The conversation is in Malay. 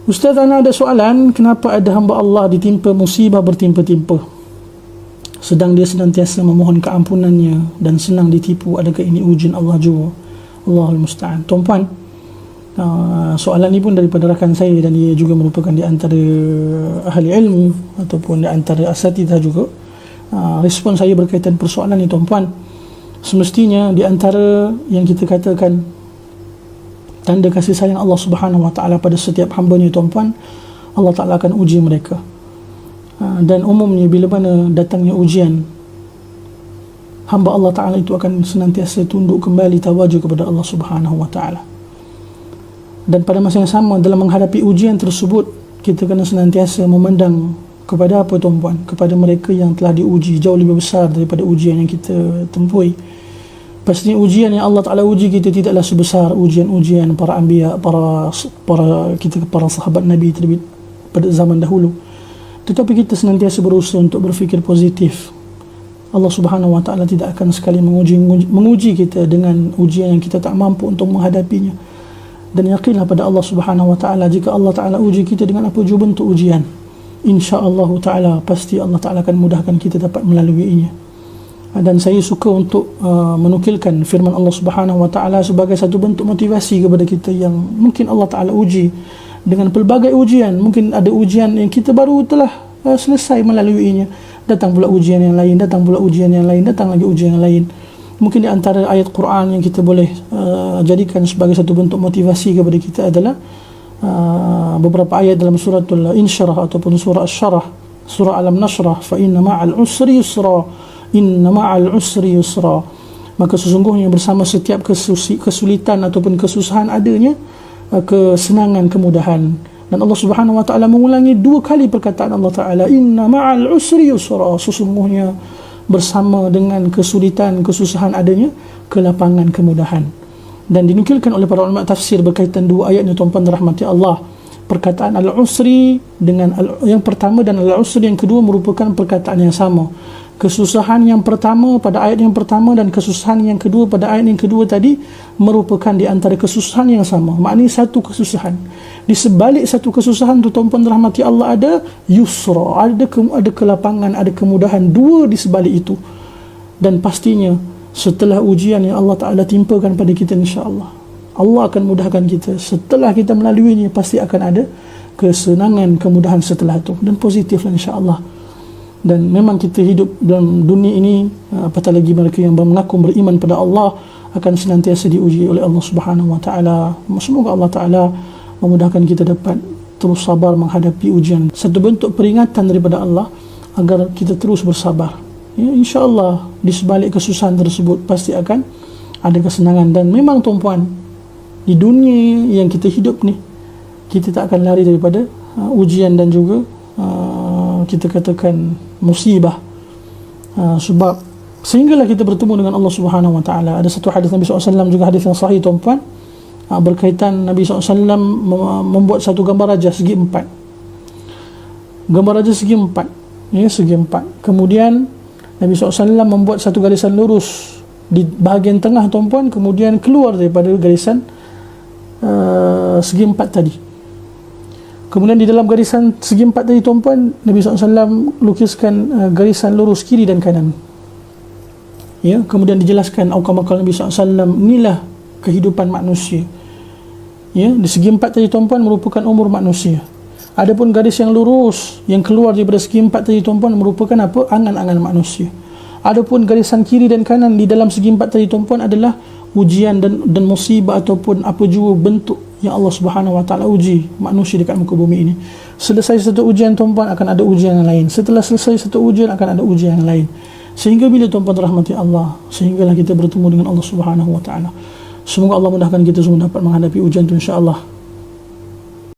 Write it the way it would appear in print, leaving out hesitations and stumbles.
Ustaz, ana ada soalan, kenapa ada hamba Allah ditimpa musibah bertimpa-timpa sedang dia senantiasa memohon keampunannya dan senang ditipu? Adakah ini ujian Allah juga? Allahul musta'an. Tuan-puan, soalan ini pun daripada rakan saya dan dia juga merupakan di antara ahli ilmu ataupun di antara asatidzah juga. Respon saya berkaitan persoalan ini, tuan-puan, semestinya di antara yang kita katakan tanda kasih sayang Allah Subhanahu Wa Taala pada setiap hamba-Nya, tuan-puan, Allah Taala akan uji mereka. Dan umumnya bila mana datangnya ujian, hamba Allah Taala itu akan senantiasa tunduk kembali tawajuh kepada Allah Subhanahu Wa Taala. Dan pada masa yang sama, dalam menghadapi ujian tersebut, kita kena senantiasa memandang kepada apa, tuan-puan? Kepada mereka yang telah diuji jauh lebih besar daripada ujian yang kita tempuhi. Pastinya ujian yang Allah Ta'ala uji kita tidaklah sebesar ujian-ujian para anbiya, para sahabat Nabi pada zaman dahulu. Tetapi kita senantiasa berusaha untuk berfikir positif. Allah Subhanahu Wa Ta'ala tidak akan sekali menguji kita dengan ujian yang kita tak mampu untuk menghadapinya. Dan yakinlah pada Allah Subhanahu Wa Ta'ala, jika Allah Ta'ala uji kita dengan apa jua bentuk ujian, insya-Allah Ta'ala pasti Allah Ta'ala akan mudahkan kita dapat melaluinya. Dan saya suka untuk menukilkan firman Allah Subhanahu Wa Taala sebagai satu bentuk motivasi kepada kita yang mungkin Allah Taala uji dengan pelbagai ujian. Mungkin ada ujian yang kita baru telah selesai melaluinya, datang pula ujian yang lain, datang pula ujian yang lain, datang lagi ujian yang lain. Mungkin di antara ayat Quran yang kita boleh jadikan sebagai satu bentuk motivasi kepada kita adalah beberapa ayat dalam suratul Insyirah ataupun surah Asy-Syarah, surah Alam Nashrah, fa inna ma'al usri yusra, inna ma'al usri yusra. Maka sesungguhnya bersama setiap kesulitan ataupun kesusahan adanya kesenangan, kemudahan. Dan Allah Subhanahu Wa Taala mengulangi 2 kali perkataan Allah Taala, inna ma'al usri yusra. Sesungguhnya bersama dengan kesulitan, kesusahan adanya kelapangan, kemudahan. Dan dinukilkan oleh para ulama tafsir berkaitan 2 ayat ini, tuan-tuan rahmati Allah. Perkataan al-usri dengan yang pertama dan al-usri yang kedua merupakan perkataan yang sama. Kesusahan yang pertama pada ayat yang pertama dan kesusahan yang kedua pada ayat yang kedua tadi merupakan di antara kesusahan yang sama. Maknanya satu kesusahan. Di sebalik satu kesusahan tu, tuan-tuan rahmati Allah, ada yusra, ada kelapangan, ada kemudahan, 2 di sebalik itu. Dan pastinya setelah ujian yang Allah Ta'ala timpakan pada kita, insya-Allah Allah akan mudahkan kita. Setelah kita melaluinya, pasti akan ada kesenangan, kemudahan setelah itu, dan positiflah insya-Allah. Dan memang kita hidup dalam dunia ini, apatah lagi mereka yang mengaku beriman pada Allah, akan senantiasa diuji oleh Allah Subhanahu Wa Taala. Semoga Allah Taala memudahkan kita dapat terus sabar menghadapi ujian. Satu bentuk peringatan daripada Allah agar kita terus bersabar. Ya, insya-Allah di sebalik kesusahan tersebut pasti akan ada kesenangan. Dan memang, tuan-puan, di dunia yang kita hidup ni, kita tak akan lari daripada ujian dan juga kita katakan musibah. Sebab sehinggalah kita bertemu dengan Allah Subhanahu Wa Taala. Ada satu hadis Nabi SAW, juga hadis yang sahih, tuan-puan, berkaitan Nabi SAW membuat satu gambar raja segi 4. Gambar raja segi 4, ya, segi 4. Kemudian Nabi SAW membuat satu garisan lurus di bahagian tengah, tuan-puan, kemudian keluar daripada garisan segi 4 tadi. Kemudian di dalam garisan segi 4 tadi, tuan-puan, Nabi SAW lukiskan garisan lurus kiri dan kanan. Ya, kemudian dijelaskan aukamakal Nabi SAW, inilah kehidupan manusia. Ya, di segi 4 tadi, tuan-puan, merupakan umur manusia. Adapun garis yang lurus yang keluar daripada segi 4 tadi, tuan-puan, merupakan apa? Angan-angan manusia. Adapun garisan kiri dan kanan di dalam segi 4 tadi, tuan-puan, adalah ujian dan musibah ataupun apa jua bentuk yang Allah Subhanahu Wa Taala uji manusia dekat muka bumi ini. Selesai satu ujian, tuan-puan, akan ada ujian yang lain. Setelah selesai satu ujian, akan ada ujian yang lain. Sehingga bila, tuan-puan rahmati Allah, sehinggalah kita bertemu dengan Allah Subhanahu Wa Taala. Semoga Allah mudahkan kita semua dapat menghadapi ujian itu, insya-Allah.